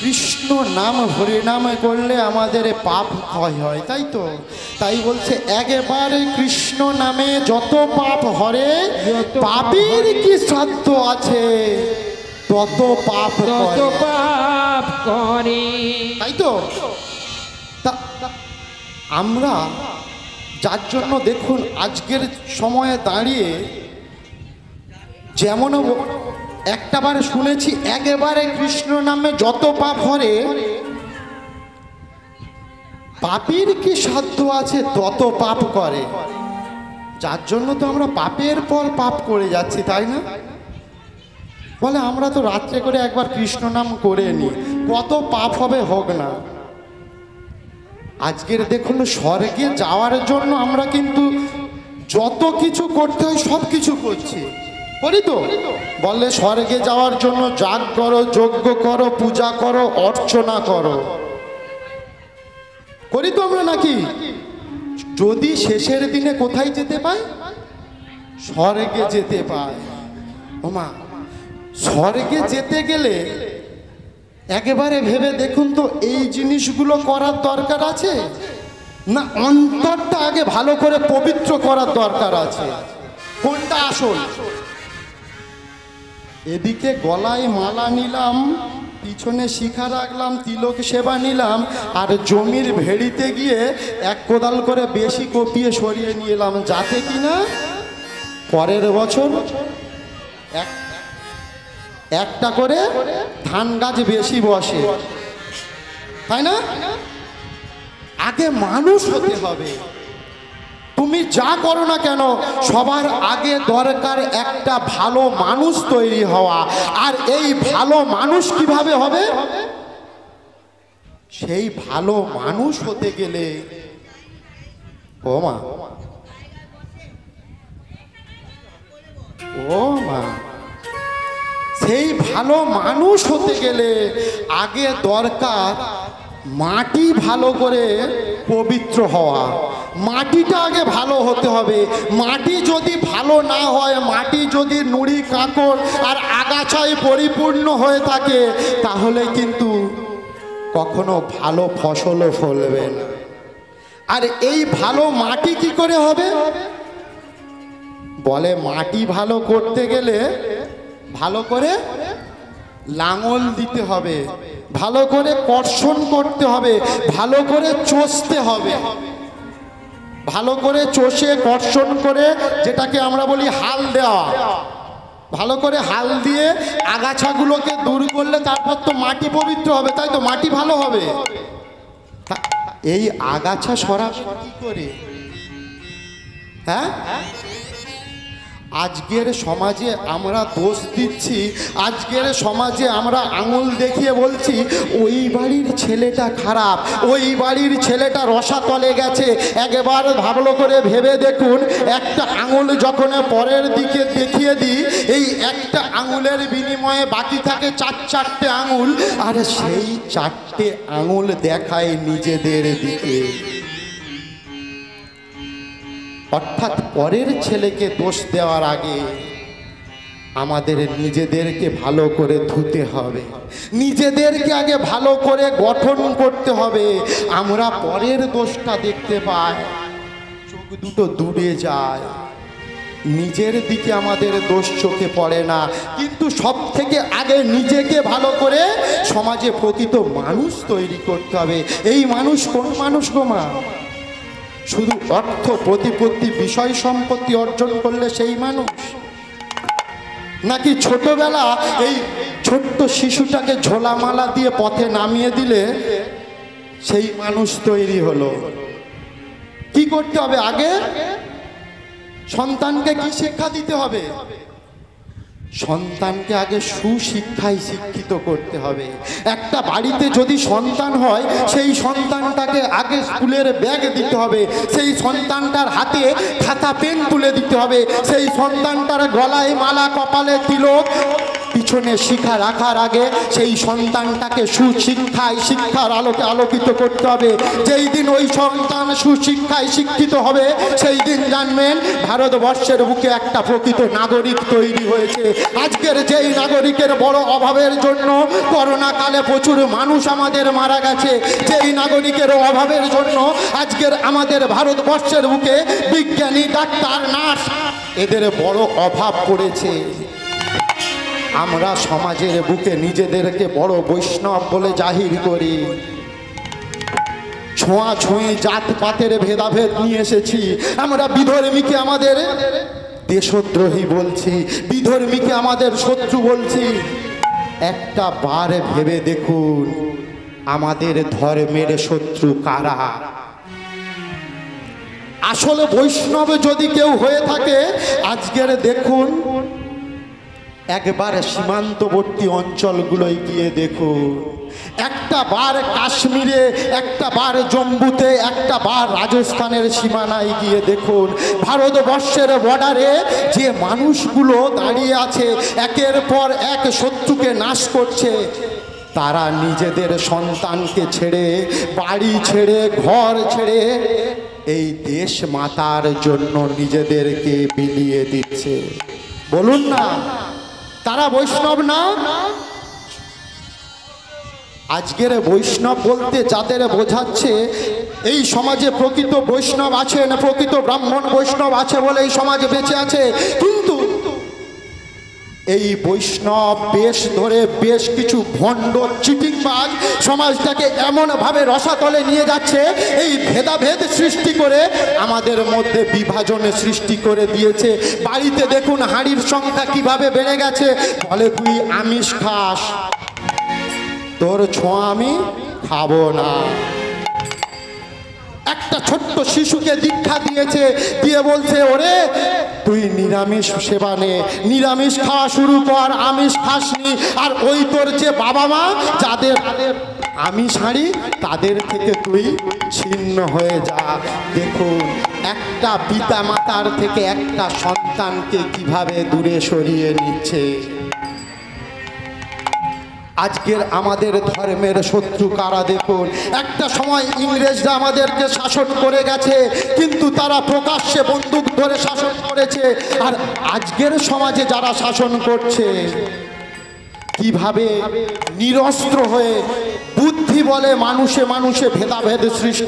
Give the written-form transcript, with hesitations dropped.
কৃষ্ণ নাম হরি নাম করলে আমাদের পাপ ক্ষয় হয়, তাই তো? তাই বলছে একবারে কৃষ্ণ নামে যত পাপ হরে, পাপের কি সাধ্য আছে তত পাপ করে, তাই তো? আমরা যার জন্য দেখুন আজকের সময়ে দাঁড়িয়ে যেমন একটাবারে শুনেছি একেবারে কৃষ্ণ নামে যত পাপ হরে, পাপের কি সাধ্য আছে তত পাপ করে। যার জন্য তো আমরা পাপের পর পাপ করে যাচ্ছি, তাই না? বলে আমরা তো রাত্রে করে একবার কৃষ্ণ নাম করে নি, কত পাপ হবে হোক না। আজকের দেখুন স্বর্গে যাওয়ার জন্য আমরা কিন্তু যত কিছু করতে হয় সব কিছু করছি, করি তো? বলে স্বর্গে যাওয়ার জন্য যাগ করো, যজ্ঞ করো, পূজা করো, অর্চনা করো, করি তো আমরা নাকি? যদি শেষের দিনে কোথায় যেতে পাই? স্বর্গে যেতে পাই। ওমা, স্বর্গে যেতে গেলে একেবারে ভেবে দেখুন তো এই জিনিসগুলো করার দরকার আছে না অন্তরটা আগে ভালো করে পবিত্র করার দরকার আছে? কোনটা আসল? এদিকে গলায় মালা নিলাম, পিছনে শিখা রাখলাম, তিলক সেবা নিলাম, আর জমির ভেড়িতে গিয়ে এক কোদাল করে বেশি কপিয়ে সরিয়ে নিয়ে এলাম, যাতে কিনা পরের বছর একটা করে ধান গাছ বেশি বসে, তাই না? আগে মানুষ হতে হবে। তুমি যা করো না কেন সবার আগে দরকার একটা ভালো মানুষ তৈরি হওয়া। আর এই ভালো মানুষ কিভাবে হবে? সেই ভালো মানুষ হতে গেলে ও মা, ও মা, সেই ভালো মানুষ হতে গেলে আগে দরকার মাটি ভালো করে পবিত্র হওয়া। মাটিটা আগে ভালো হতে হবে। মাটি যদি ভালো না হয়, মাটি যদি নুড়ি কাঁকড় আর আগাছায় পরিপূর্ণ হয়ে থাকে, তাহলে কিন্তু কখনো ভালো ফসলও ফলবে না। আর এই ভালো মাটি কি করে হবে? বলে মাটি ভালো করতে গেলে ভালো করে লাঙল দিতে হবে, ভালো করে কর্ষণ করতে হবে, ভালো করে চষতে হবে। ভালো করে চষে কর্ষণ করে, যেটাকে আমরা বলি হাল দেওয়া, ভালো করে হাল দিয়ে আগাছাগুলোকে দূর করলে তারপর তো মাটি পবিত্র হবে, তাই তো? মাটি ভালো হবে। এই আগাছা সরাবে কি করে? হ্যাঁ, আজকের সমাজে আমরা দোষ দিচ্ছি, আজকের সমাজে আমরা আঙুল দেখিয়ে বলছি ওই বাড়ির ছেলেটা খারাপ, ওই বাড়ির ছেলেটা রসাতলে গেছে। একবার ভালো করে ভেবে দেখুন, একটা আঙুল যখন পরের দিকে দেখিয়ে দিই, এই একটা আঙুলের বিনিময়ে বাকি থাকে চারটে আঙুল, আর সেই চারটে আঙুল দেখায় নিজেদের দিকে। অর্থাৎ পরের ছেলেকে দোষ দেওয়ার আগে আমাদের নিজেদেরকে ভালো করে ধুতে হবে, নিজেদেরকে আগে ভালো করে গঠন করতে হবে। আমরা পরের দোষটা দেখতে পাই, চোখ দুটো দূরে যায়, নিজের দিকে আমাদের দোষ চোখে পড়ে না। কিন্তু সব থেকে আগে নিজেকে ভালো করে সমাজে প্রকৃত মানুষ তৈরি করতে হবে। এই মানুষ কোন মানুষ গো মা? শুধু অর্থ প্রতিপত্তি বিষয় সম্পত্তি অর্জন করলে সেই মানুষ? নাকি ছোটবেলা এই ছোট্ট শিশুটাকে ঝোলামালা দিয়ে পথে নামিয়ে দিলে সেই মানুষ তৈরি হলো? কি করতে হবে? আগে সন্তানকে কি শিক্ষা দিতে হবে? সন্তানকে আগে সুশিক্ষায় শিক্ষিত করতে হবে। একটা বাড়িতে যদি সন্তান হয়, সেই সন্তানটাকে আগে স্কুলের ব্যাগ দিতে হবে, সেই সন্তানটার হাতে খাতা পেন তুলে দিতে হবে, সেই সন্তানটার গলায় মালা, কপালে তিলক, পিছনে শিক্ষা রাখার আগে সেই সন্তানটাকে শিক্ষার আলোকে আলোকিত করতে হবে। যেই দিন ওই সন্তান সুশিক্ষায় শিক্ষিত হবে সেই দিন জানবেন ভারতবর্ষের বুকে একটা প্রকৃত নাগরিক তৈরি হয়েছে। আজকের যেই নাগরিকের বড় অভাবের জন্য করোনা কালে প্রচুর মানুষ আমাদের মারা গেছে, যেই নাগরিকের অভাবের জন্য আজকের আমাদের ভারতবর্ষের বুকে বিজ্ঞানী, ডাক্তার, নার্স এদের বড় অভাব পড়েছে। আমরা সমাজের বুকে নিজেদেরকে বড় বৈষ্ণব বলে জাহির করি, ছোঁয়াছুঁয়ি জাতপাতের ভেদাভেদ নিয়ে এসেছি। আমরা বিধর্মীকে আমাদের দেশদ্রোহী বলছি, বিধর্মীকে আমাদের শত্রু বলছি। একটা বার ভেবে দেখুন আমাদের ধর্মের শত্রু কারা? আসলে বৈষ্ণব যদি কেউ হয়ে থাকে, আজকের দেখুন একবার সীমান্তবর্তী অঞ্চলগুলোয় গিয়ে দেখুন, একটা বার কাশ্মীরে, একটা বার জম্মুতে, একটা বার রাজস্থানের সীমানায় গিয়ে দেখুন, ভারতবর্ষের বর্ডারে যে মানুষগুলো দাঁড়িয়ে আছে একের পর এক শত্রুকে নাশ করছে, তারা নিজেদের সন্তানকে ছেড়ে, বাড়ি ছেড়ে, ঘর ছেড়ে এই দেশ মাতার জন্য নিজেদেরকে বিলিয়ে দিচ্ছে। বলুন না, তারা বৈষ্ণব না? আজকের বৈষ্ণব বলতে যাদের বোঝাচ্ছে এই সমাজে প্রকৃত বৈষ্ণব আছেন, প্রকৃত ব্রাহ্মণ বৈষ্ণব আছে বলে এই সমাজে বেঁচে আছে। কিন্তু এই বৈষ্ণব বেশ ধরে বেশ কিছু ভণ্ড চিটিংবাজ সমাজটাকে এমনভাবে রসাতলে নিয়ে যাচ্ছে, এই ভেদাভেদ সৃষ্টি করে আমাদের মধ্যে বিভাজনের সৃষ্টি করে দিয়েছে। বাড়িতে দেখুন হাঁড়ির সংখ্যা কিভাবে বেড়ে গেছে। বলে তুই আমিষ খাস, তোর ছোঁয়া আমি খাবো না। একটা ছোট্ট শিশুকে দীক্ষা দিয়েছে, দিয়ে বলছে ওরে তুই নিরামিষ সেবা নে, নিরামিষ খাওয়া শুরু কর, আমিষ খাসনি। আর ওই তোর যে বাবা মা যাদের আমিষ হাঁড়ি, তাদের থেকে তুই ছিন্ন হয়ে যা। দেখুন একটা পিতা মাতার থেকে একটা সন্তানকে কিভাবে দূরে সরিয়ে নিচ্ছে। আজকের আমাদের ধর্মের শত্রু কারা দেখুন। একটা সময় ইংরেজরা আমাদেরকে শাসন করে গেছে, কিন্তু তারা প্রকাশ্যে বন্দুক ধরে শাসন করেছে। আর আজকের সমাজে যারা শাসন করছে কিভাবে নিরস্ত্র হয়ে বুদ্ধি বলে মানুষে মানুষে ভেদাভেদ সৃষ্টি